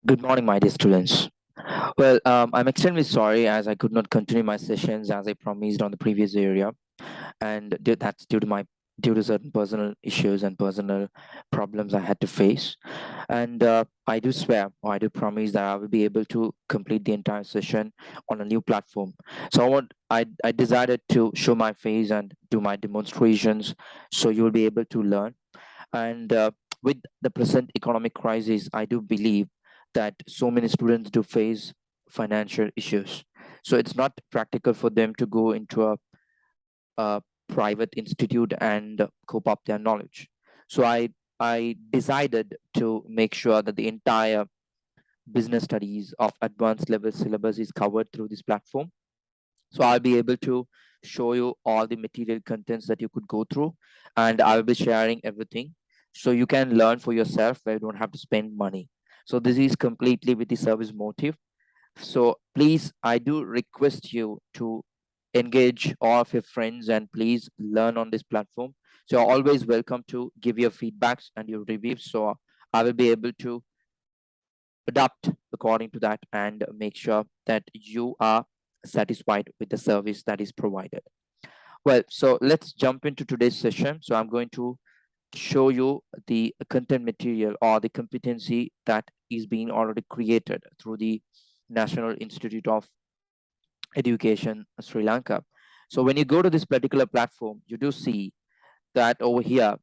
Good morning, my dear students. I'm extremely sorry as I could not continue my sessions as I promised on the previous area, and that's due to certain personal issues and personal problems I had to face. And I do swear, or I do promise that I will be able to complete the entire session on a new platform. So I decided to show my face and do my demonstrations, so you will be able to learn. And with the present economic crisis, I do believe that so many students do face financial issues. So it's not practical for them to go into a private institute and cope up their knowledge. So I decided to make sure that the entire business studies of advanced level syllabus is covered through this platform. So I'll be able to show you all the material contents that you could go through, and I will be sharing everything so you can learn for yourself where you don't have to spend money. So this is completely with the service motive. So please, I do request you to engage all of your friends and please learn on this platform. So you're always welcome to give your feedbacks and your reviews. So I will be able to adapt according to that and make sure that you are satisfied with the service that is provided. Well, so let's jump into today's session. So I'm going to show you the content material or the competency that is being already created through the National Institute of Education, Sri Lanka. So when you go to this particular platform, you do see that over here,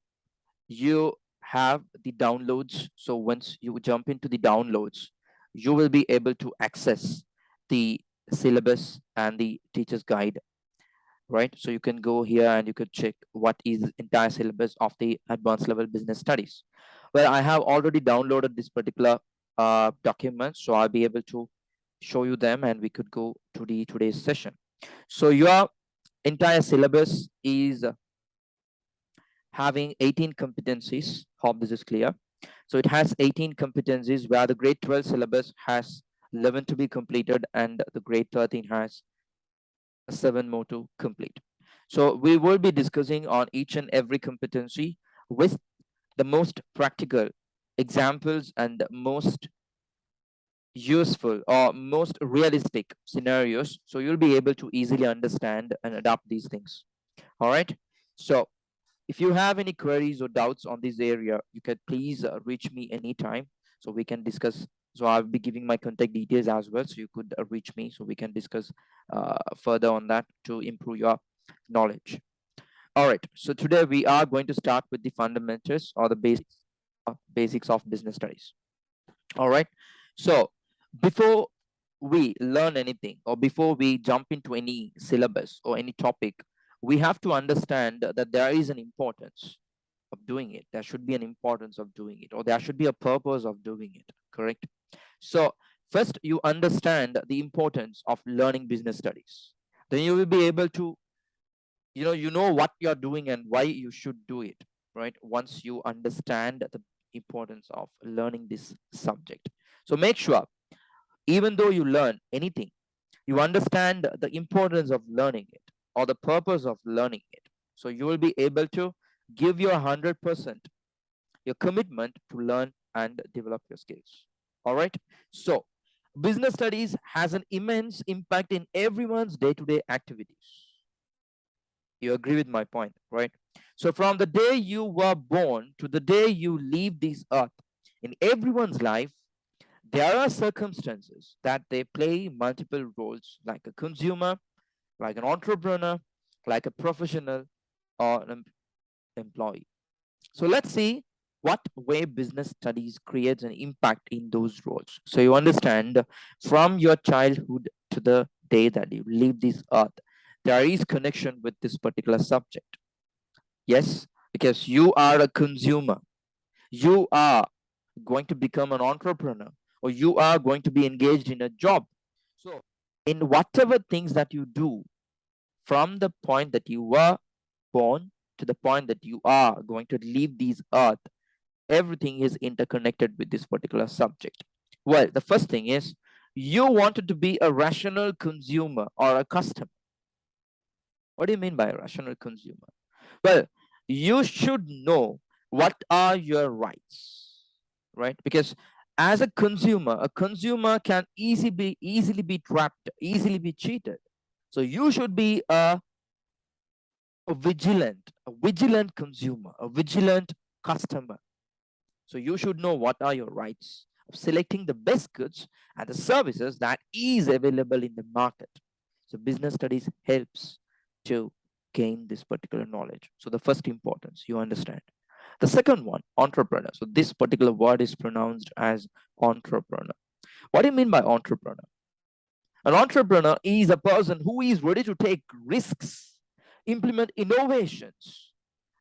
you have the downloads. So once you jump into the downloads, you will be able to access the syllabus and the teacher's guide, right? So you can go here and you could check what is entire syllabus of the advanced level business studies. Well, I have already downloaded this particular document, so I'll be able to show you them and we could go to the today's session. So your entire syllabus is having 18 competencies. Hope this is clear. So it has 18 competencies where the grade 12 syllabus has 11 to be completed and the grade 13 has 7 more to complete. So we will be discussing on each and every competency with the most practical examples and most useful or most realistic scenarios. So you'll be able to easily understand and adapt these things. All right. So if you have any queries or doubts on this area, you can please reach me anytime so we can discuss. So I'll be giving my contact details as well, so you could reach me so we can discuss further on that to improve your knowledge. All right. So today we are going to start with the fundamentals or the basics of business studies. All right. So before we learn anything or before we jump into any syllabus or any topic, we have to understand that there is an importance of doing it. There should be an importance of doing it, or there should be a purpose of doing it. Correct. So first, you understand the importance of learning business studies. Then you will be able to, you know what you're doing and why you should do it. Right. Once you understand the importance of learning this subject, so make sure even though you learn anything, you understand the importance of learning it or the purpose of learning it. So you will be able to give your 100%, your commitment to learn and develop your skills. All right. So business studies has an immense impact in everyone's day-to-day activities. You agree with my point, right? So from the day you were born to the day you leave this earth, in everyone's life, there are circumstances that they play multiple roles, like a consumer, like an entrepreneur, like a professional, or an employee. So let's see what way business studies creates an impact in those roles. So you understand from your childhood to the day that you leave this earth, there is connection with this particular subject. Yes, because you are a consumer, you are going to become an entrepreneur, or you are going to be engaged in a job. So in whatever things that you do, from the point that you were born to the point that you are going to leave this earth, everything is interconnected with this particular subject. Well, the first thing is you wanted to be a rational consumer or a customer. What do you mean by a rational consumer? Well, you should know what are your rights, right? Because As a consumer can easily be trapped, easily be cheated. So you should be a vigilant consumer, a vigilant customer. So you should know what are your rights of selecting the best goods and the services that is available in the market. So business studies helps to gain this particular knowledge. So the first importance, you understand. The second one, entrepreneur. So this particular word is pronounced as entrepreneur. What do you mean by entrepreneur? An entrepreneur is a person who is ready to take risks, implement innovations,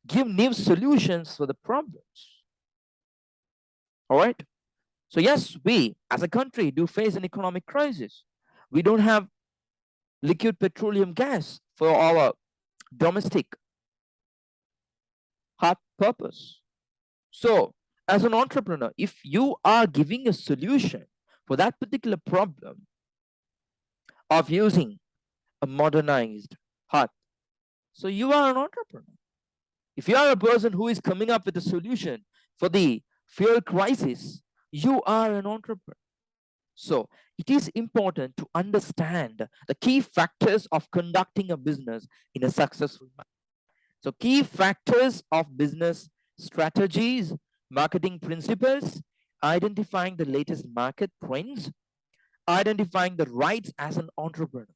give new solutions for the problems. All right. So yes, we as a country do face an economic crisis. We don't have liquid petroleum gas for our domestic hard purpose. So as an entrepreneur, if you are giving a solution for that particular problem of using a modernized heart, so you are an entrepreneur. If you are a person who is coming up with a solution for the fuel crisis, you are an entrepreneur. So it is important to understand the key factors of conducting a business in a successful manner. So key factors of business strategies, marketing principles, identifying the latest market trends, identifying the rights as an entrepreneur.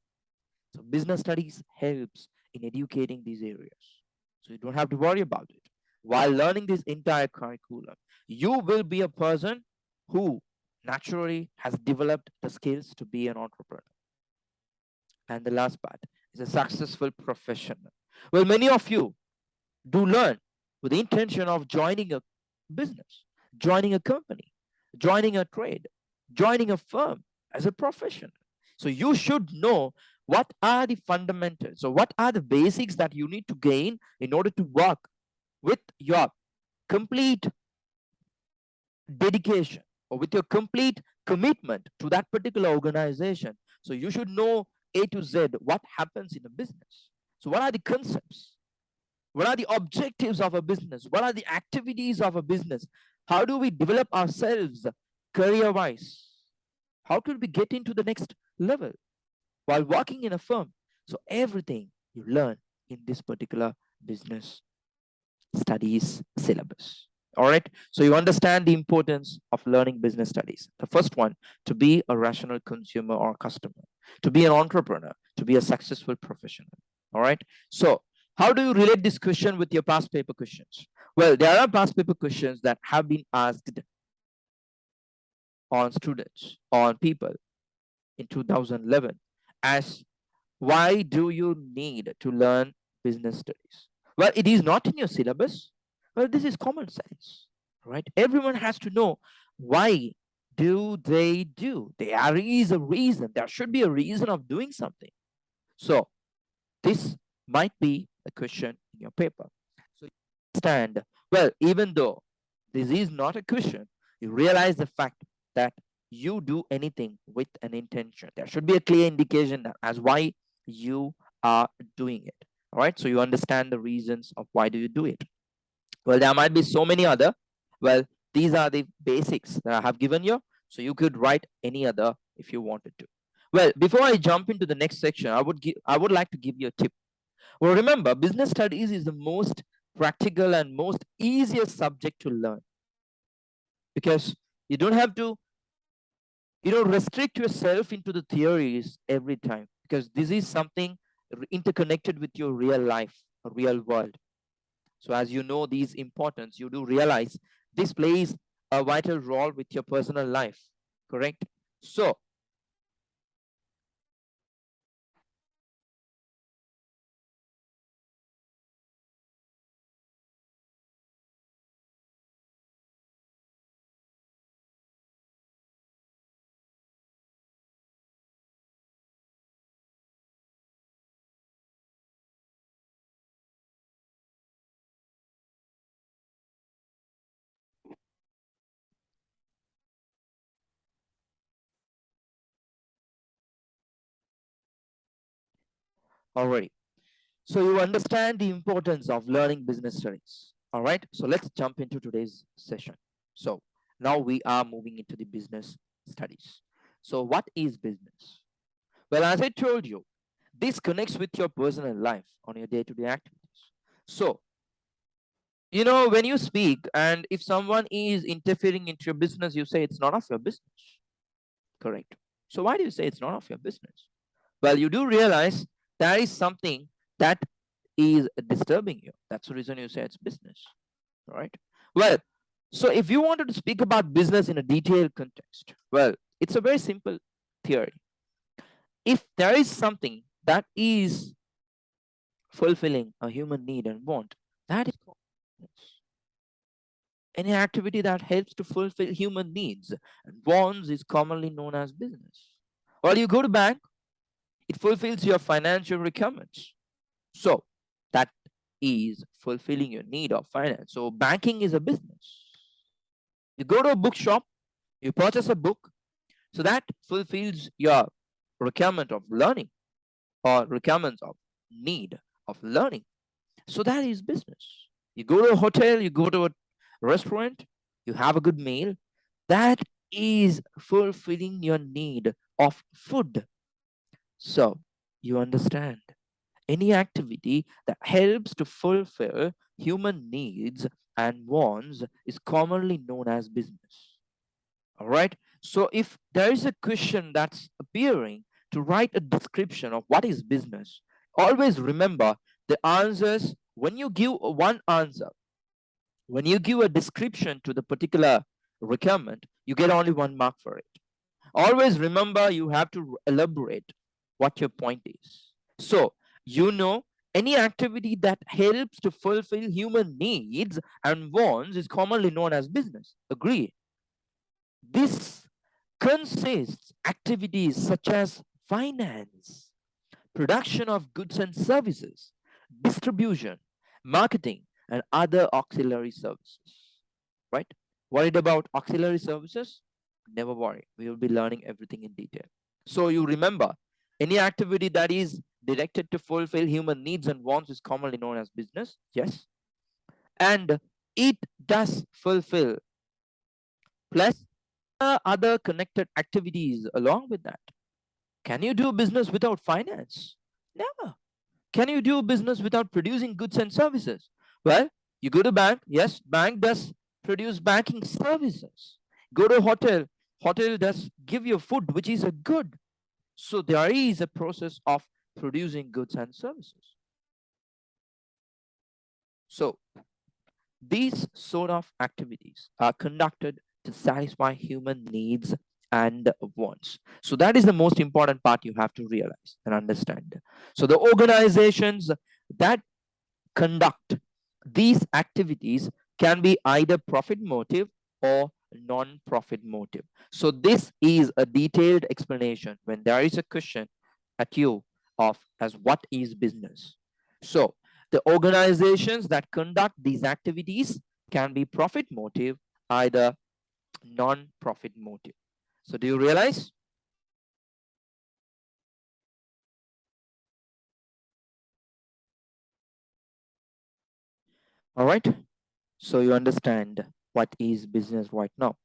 So business studies helps in educating these areas. So you don't have to worry about it. While learning this entire curriculum, you will be a person who naturally has developed the skills to be an entrepreneur. And the last part is a successful professional. Well, many of you do learn with the intention of joining a business, joining a company, joining a trade, joining a firm as a professional. So you should know what are the fundamentals, so what are the basics that you need to gain in order to work with your complete dedication or with your complete commitment to that particular organization. So you should know A to Z what happens in a business. So what are the concepts? What are the objectives of a business? What are the activities of a business? How do we develop ourselves career wise? How could we get into the next level while working in a firm? So everything you learn in this particular business studies syllabus. All right. So you understand the importance of learning business studies. The first one, to be a rational consumer or customer, to be an entrepreneur, to be a successful professional. All right. So how do you relate this question with your past paper questions? Well, there are past paper questions that have been asked on students, on people in 2011 as, why do you need to learn business studies? Well, it is not in your syllabus. Well, this is common sense, right? Everyone has to know why do they do. There is a reason. There should be a reason of doing something. So this might be a question in your paper. So you understand, well, even though this is not a question, you realize the fact that you do anything with an intention. There should be a clear indication as why you are doing it. All right. So you understand the reasons of why do you do it. Well, there might be so many other. Well, these are the basics that I have given you. So you could write any other if you wanted to. Well, before I jump into the next section, I would like to give you a tip. Well, remember, business studies is the most practical and most easiest subject to learn because you don't have to, restrict yourself into the theories every time, because this is something interconnected with your real life, real world. So as you know these importance, you do realize this plays a vital role with your personal life, correct? So already, so you understand the importance of learning business studies. All right, so let's jump into today's session. So Now we are moving into the business studies. So what is business? Well, as I told you, this connects with your personal life on your day-to-day activities. So, when you speak and if someone is interfering into your business, you say it's none of your business. Correct. So why do you say it's none of your business? Well, you do realize there is something that is disturbing you. That's the reason you say it's business. Right? Well, so if you wanted to speak about business in a detailed context, well, it's a very simple theory. If there is something that is fulfilling a human need and want, that is called business. Any activity that helps to fulfill human needs and wants is commonly known as business. Well, you go to bank, it fulfills your financial requirements. So that is fulfilling your need of finance. So banking is a business. You go to a bookshop, you purchase a book, so that fulfills your requirement of learning or requirements of need of learning. So that is business. You go to a hotel, you go to a restaurant, you have a good meal. That is fulfilling your need of food. So you understand any activity that helps to fulfill human needs and wants is commonly known as business. All right. So if there is a question that's appearing to write a description of what is business, always remember the answers. When you give one answer, when you give a description to the particular requirement, you get only 1 mark for it. Always remember you have to elaborate what your point is. So, any activity that helps to fulfill human needs and wants is commonly known as business. Agree? This consists activities such as finance, production of goods and services, distribution, marketing, and other auxiliary services. Right? Worried about auxiliary services? Never worry. We will be learning everything in detail. So you remember, any activity that is directed to fulfill human needs and wants is commonly known as business. Yes. And it does fulfill plus other connected activities along with that. Can you do business without finance? Never. Can you do business without producing goods and services? Well, you go to bank. Yes, bank does produce banking services. Go to hotel. Hotel does give you food, which is a good. So there is a process of producing goods and services. So these sort of activities are conducted to satisfy human needs and wants. So that is the most important part you have to realize and understand. So the organizations that conduct these activities can be either profit motive or non-profit motive. So this is a detailed explanation when there is a question at you of as what is business. So the organizations that conduct these activities can be profit motive, either non-profit motive. So do you realize? All right. So you understand what is business right now.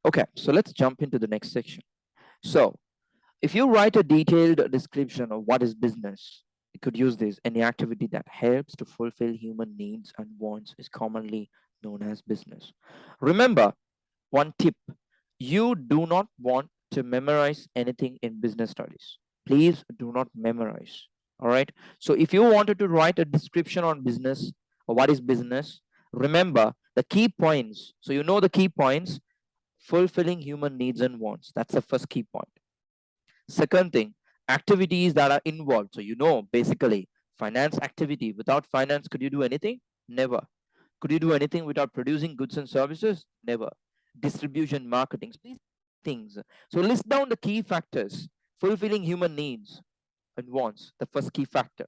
Okay, so let's jump into the next section. So if you write a detailed description of what is business, you could use this. Any activity that helps to fulfill human needs and wants is commonly known as business. Remember, one tip, you do not want to memorize anything in business studies. Please do not memorize. All right. So if you wanted to write a description on business or what is business, remember the key points. So you know the key points, fulfilling human needs and wants. That's the first key point. Second thing, activities that are involved. So basically finance activity. Without finance, could you do anything? Never. Could you do anything without producing goods and services? Never. Distribution, marketing, these things. So list down the key factors. Fulfilling human needs and wants, the first key factor.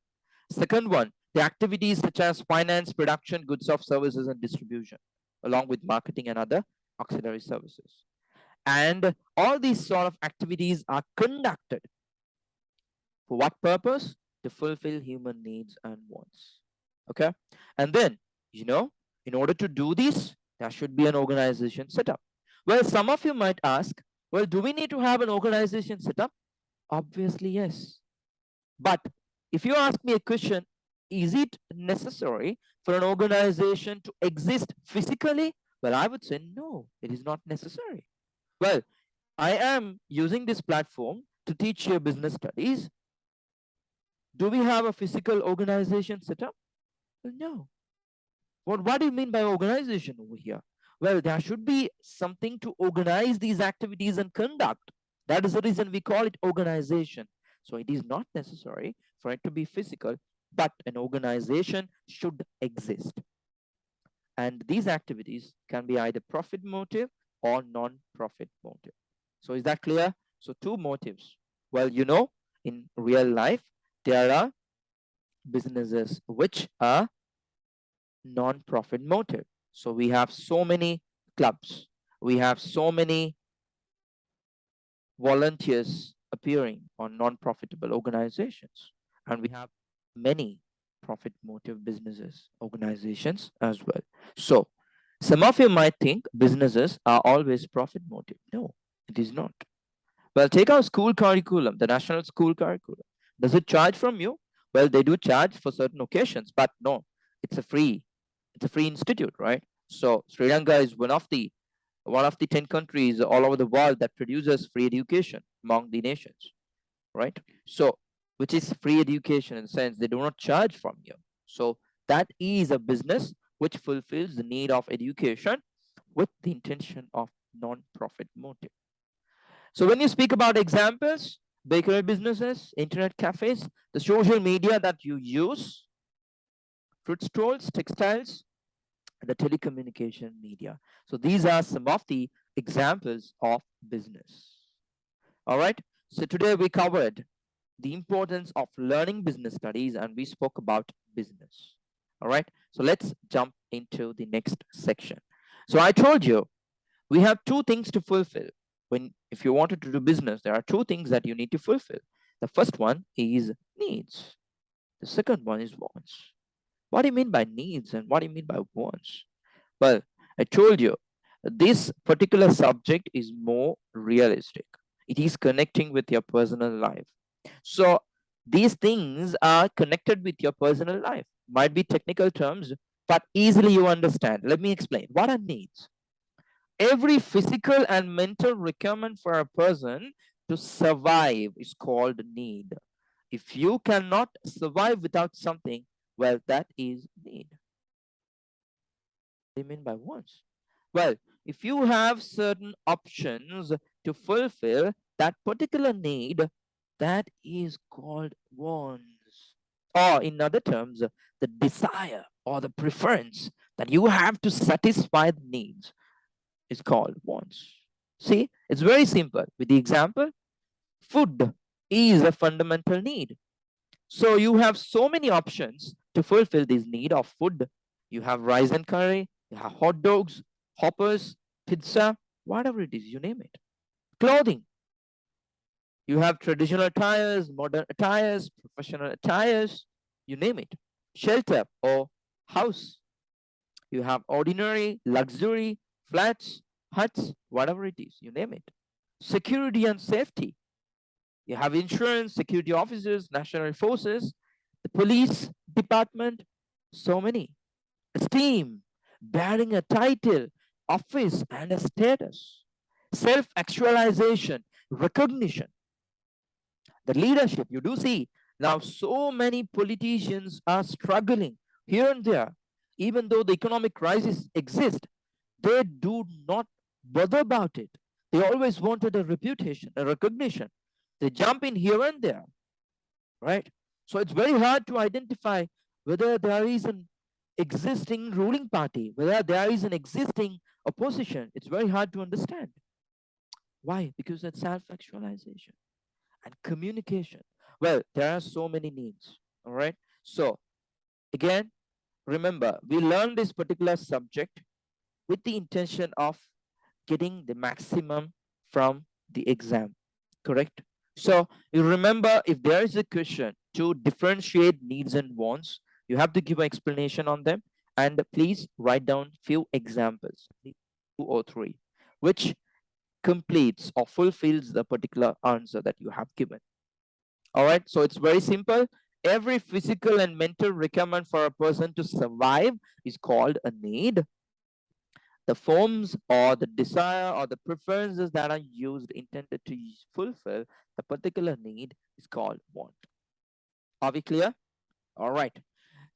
Second one, the activities such as finance, production, goods of services, and distribution, along with marketing and other auxiliary services. And all these sort of activities are conducted for what purpose? To fulfill human needs and wants. Okay. And then, in order to do this, There should be an organization set up. Well, some of you might ask, well, do we need to have an organization set up? Obviously, yes. But if you ask me a question, is it necessary for an organization to exist physically? Well, I would say no, it is not necessary. Well, I am using this platform to teach you business studies. Do we have a physical organization set up? Well, no. What do you mean by organization over here? Well, there should be something to organize these activities and conduct. That is the reason we call it organization. So it is not necessary for it to be physical, but an organization should exist. And these activities can be either profit motive or non-profit motive. So is that clear? So two motives. Well, in real life, there are businesses which are non-profit motive. So we have so many clubs, we have so many volunteers appearing on non-profitable organizations, and we have many profit motive businesses organizations as well. So some of you might think businesses are always profit motive. No, it is not. Well, take our school curriculum, the national school curriculum. Does it charge from you? Well, they do charge for certain occasions, but no, it's a free institute, right? So Sri Lanka is one of the 10 countries all over the world that produces free education among the nations, right? So which is free education in the sense they do not charge from you. So that is a business which fulfills the need of education with the intention of non-profit motive. So when you speak about examples, bakery businesses, internet cafes, the social media that you use, fruit stalls, textiles, the telecommunication media. So these are some of the examples of business. All right. So today we covered the importance of learning business studies and we spoke about business. All right. So let's jump into the next section. So I told you we have two things to fulfill. If you wanted to do business, there are two things that you need to fulfill. The first one is needs. The second one is wants. What do you mean by needs and what do you mean by wants? Well, I told you this particular subject is more realistic. It is connecting with your personal life. So these things are connected with your personal life. Might be technical terms, but easily you understand. Let me explain. What are needs? Every physical and mental requirement for a person to survive is called need. If you cannot survive without something, well, that is need. What do you mean by wants? Well, if you have certain options to fulfill that particular need, that is called wants. Or in other terms, the desire or the preference that you have to satisfy the needs is called wants. See, it's very simple. With the example, food is a fundamental need. So you have so many options to fulfill this need of food. You have rice and curry, you have hot dogs, hoppers, pizza, whatever it is, you name it. Clothing. You have traditional attires, modern attires, professional attires, you name it. Shelter or house. You have ordinary, luxury, flats, huts, whatever it is, you name it. Security and safety. You have insurance, security officers, national forces, the police department, so many. Esteem, bearing a title, office, and a status. Self-actualization, recognition. The leadership, you do see now so many politicians are struggling here and there. Even though the economic crisis exists, they do not bother about it. They always wanted a reputation, a recognition. They jump in here and there, right? So it's very hard to identify whether there is an existing ruling party, whether there is an existing opposition. It's very hard to understand. Why? Because it's self-actualization and communication. Well, there are so many needs, all right? So again, remember, we learned this particular subject with the intention of getting the maximum from the exam, correct? So you remember, if there is a question to differentiate needs and wants, you have to give an explanation on them. And please write down few examples, 2 or 3, which completes or fulfills the particular answer that you have given. All right, so it's very simple. Every physical and mental requirement for a person to survive is called a need. The forms or the desire or the preferences that are used intended to fulfill the particular need is called want. Are we clear? All right.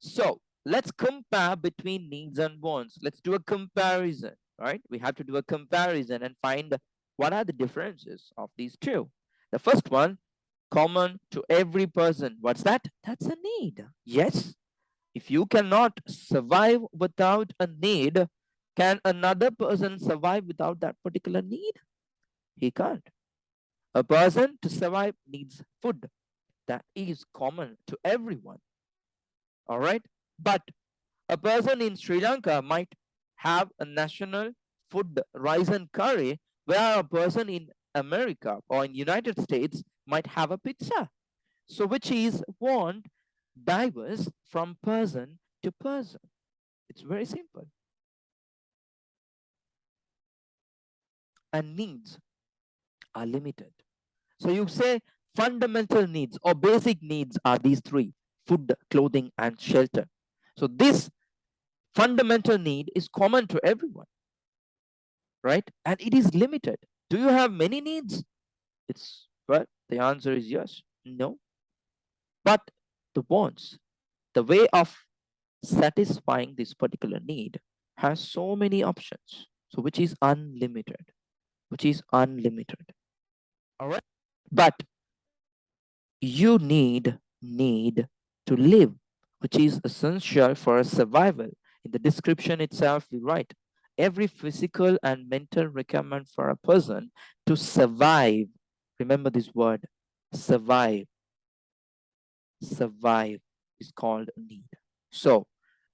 So let's compare between needs and wants. Let's do a comparison, right? We have to do a comparison and find what are the differences of these two. The first one, common to every person. What's that? That's a need. Yes. If you cannot survive without a need, can another person survive without that particular need? He can't. A person to survive needs food. That is common to everyone. All right. But a person in Sri Lanka might have a national food, rice and curry, where a person in America or in United States might have a pizza. So which is want diverse from person to person. It's very simple. And needs are limited. So you say fundamental needs or basic needs are these three: food, clothing, and shelter. So this fundamental need is common to everyone, right? And it is limited. Do you have many needs? It's well, the answer is yes. No. But the wants, the way of satisfying this particular need has so many options. So which is unlimited, which is unlimited. All right. But you need to live, which is essential for survival. In the description itself, we write every physical and mental requirement for a person to survive. Remember this word, survive. Survive is called a need. So,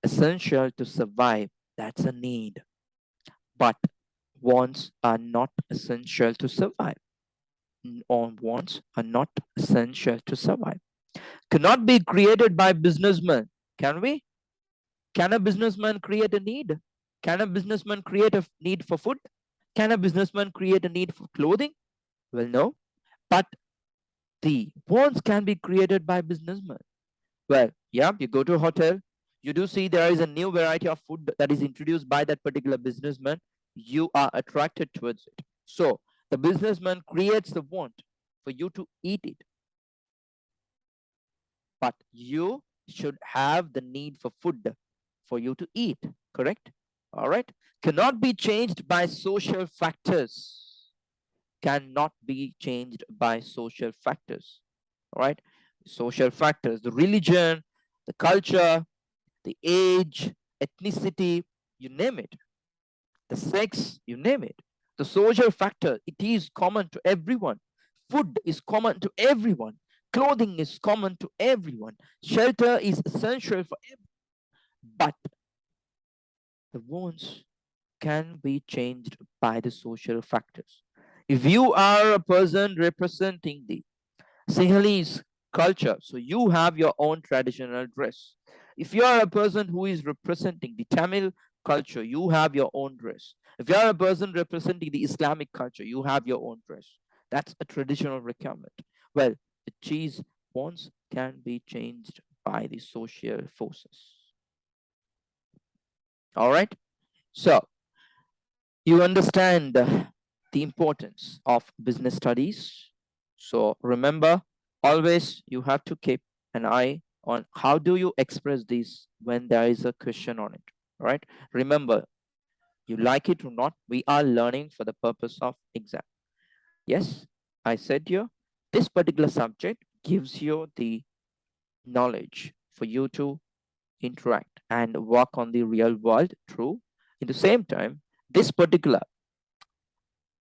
essential to survive, that's a need. But wants are not essential to survive. Or wants are not essential to survive. Cannot be created by businessmen. Can we? Can a businessman create a need? Can a businessman create a need for food? Can a businessman create a need for clothing? Well, no. But the wants can be created by businessmen. Well, yeah, you go to a hotel, you do see there is a new variety of food that is introduced by that particular businessman. You are attracted towards it. So the businessman creates the want for you to eat it. But you should have the need for food for you to eat, correct? All right. Cannot be changed by social factors. Cannot be changed by social factors. All right. Social factors, the religion, the culture, the age, ethnicity, you name it, the sex, you name it. The social factor, it is common to everyone. Food is common to everyone. Clothing is common to everyone. Shelter is essential for everyone. But the wants can be changed by the social factors. If you are a person representing the Sinhalese culture, so you have your own traditional dress. If you are a person who is representing the Tamil culture, you have your own dress. If you are a person representing the Islamic culture, you have your own dress. That's a traditional requirement. Well, the cheese wants can be changed by the social forces. All right. So you understand the importance of business studies. So remember, always you have to keep an eye on how do you express this when there is a question on it, right? Remember, you like it or not, we are learning for the purpose of exam. Yes, I said here, this particular subject gives you the knowledge for you to interact and work on the real world. True. In the same time, this particular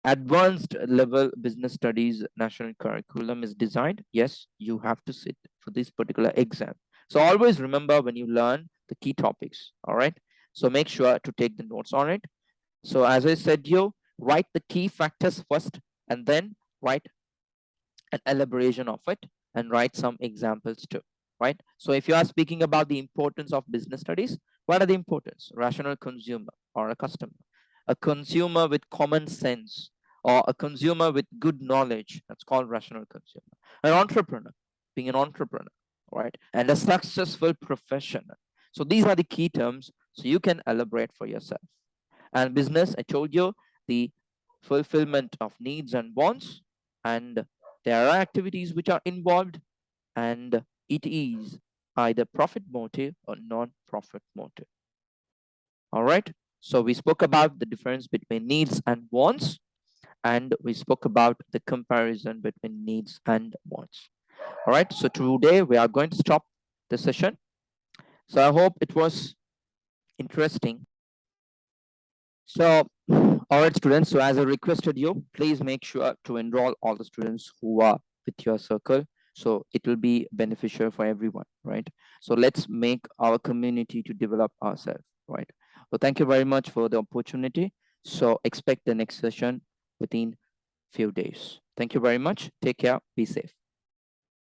advanced level business studies national curriculum is designed, yes, you have to sit for this particular exam. So always remember when you learn the key topics. All right, so make sure to take the notes on it. So as I said, you write the key factors first and then write an elaboration of it and write some examples too, right? So if you are speaking about the importance of business studies, What are the importance? Rational consumer or a customer, a consumer with common sense, or a consumer with good knowledge. That's called rational consumer. An entrepreneur, being an entrepreneur, right? And a successful professional. So these are the key terms. So you can elaborate for yourself. And business, I told you, the fulfillment of needs and wants, and there are activities which are involved, and it is either profit motive or non-profit motive. All right. So we spoke about the difference between needs and wants, and we spoke about the comparison between needs and wants. All right. So today we are going to stop the session. So I hope it was interesting. So, all right, students. So as I requested you, please make sure to enroll all the students who are with your circle. So it will be beneficial for everyone, right? So let's make our community to develop ourselves, right? So thank you very much for the opportunity. So expect the next session within few days. Thank you very much. Take care. Be safe.